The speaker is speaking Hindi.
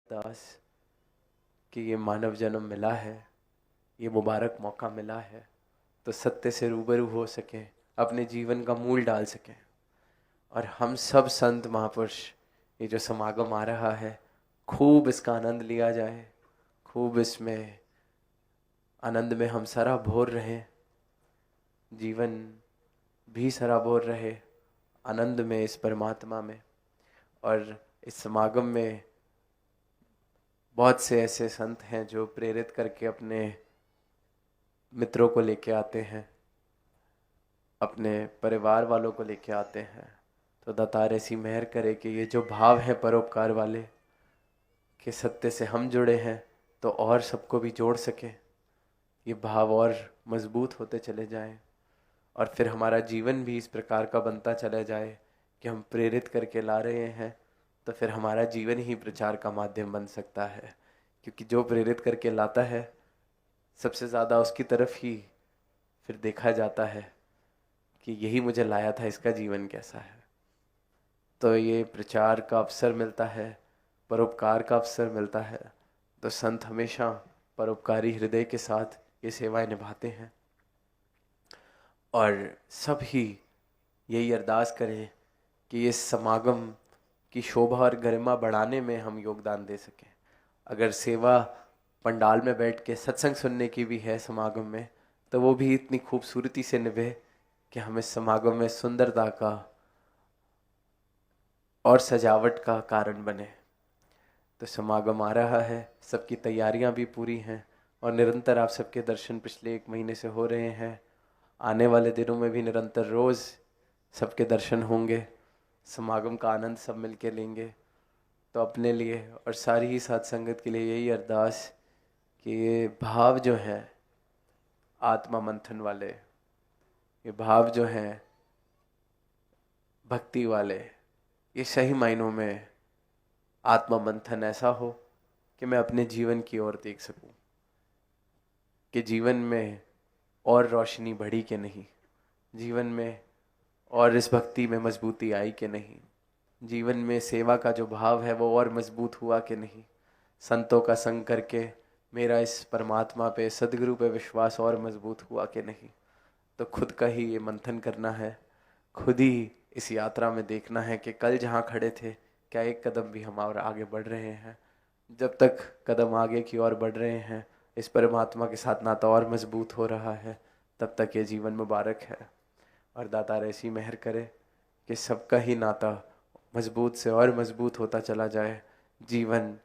दास कि ये मानव जन्म मिला है, ये मुबारक मौका मिला है तो सत्य से रूबरू हो सके, अपने जीवन का मूल डाल सकें। और हम सब संत महापुरुष, ये जो समागम आ रहा है, खूब इसका आनंद लिया जाए, खूब इसमें आनंद में हम सराबोर रहें, जीवन भी सराबोर रहे आनंद में, इस परमात्मा में। और इस समागम में बहुत से ऐसे संत हैं जो प्रेरित करके अपने मित्रों को लेके आते हैं, अपने परिवार वालों को लेके आते हैं। तो दातार ऐसी मेहर करे कि ये जो भाव है परोपकार वाले, कि सत्य से हम जुड़े हैं तो और सबको भी जोड़ सके, ये भाव और मजबूत होते चले जाएं। और फिर हमारा जीवन भी इस प्रकार का बनता चला जाए कि हम प्रेरित करके ला रहे हैं, तो फिर हमारा जीवन ही प्रचार का माध्यम बन सकता है। क्योंकि जो प्रेरित करके लाता है, सबसे ज़्यादा उसकी तरफ ही फिर देखा जाता है कि यही मुझे लाया था, इसका जीवन कैसा है। तो ये प्रचार का अवसर मिलता है, परोपकार का अवसर मिलता है, तो संत हमेशा परोपकारी हृदय के साथ ये सेवाएं निभाते हैं। और सब ही यही अरदास करें कि इस समागम की शोभा और गरिमा बढ़ाने में हम योगदान दे सकें। अगर सेवा पंडाल में बैठ के सत्संग सुनने की भी है समागम में, तो वो भी इतनी खूबसूरती से निभे कि हम इस समागम में सुंदरता का और सजावट का कारण बने। तो समागम आ रहा है, सबकी तैयारियां भी पूरी हैं और निरंतर आप सबके दर्शन पिछले 1 महीने से हो रहे हैं। आने वाले दिनों में भी निरंतर रोज़ सबके दर्शन होंगे, समागम का आनंद सब मिलके लेंगे। तो अपने लिए और सारी ही साथ संगत के लिए यही अरदास कि ये भाव जो हैं आत्मा मंथन वाले, ये भाव जो हैं भक्ति वाले, ये सही मायनों में आत्मा मंथन ऐसा हो कि मैं अपने जीवन की ओर देख सकूं, कि जीवन में और रोशनी बढ़ी कि नहीं, जीवन में और इस भक्ति में मजबूती आई कि नहीं, जीवन में सेवा का जो भाव है वो और मजबूत हुआ कि नहीं, संतों का संग करके मेरा इस परमात्मा पे, सदगुरु पे विश्वास और मजबूत हुआ कि नहीं। तो खुद का ही ये मंथन करना है, खुद ही इस यात्रा में देखना है कि कल जहाँ खड़े थे क्या एक कदम भी हम और आगे बढ़ रहे हैं। जब तक कदम आगे की ओर बढ़ रहे हैं, इस परमात्मा के साथ नाता और मजबूत हो रहा है, तब तक ये जीवन मुबारक है। और दातार ऐसी मेहर करे कि सबका ही नाता मजबूत से और मजबूत होता चला जाए, जीवन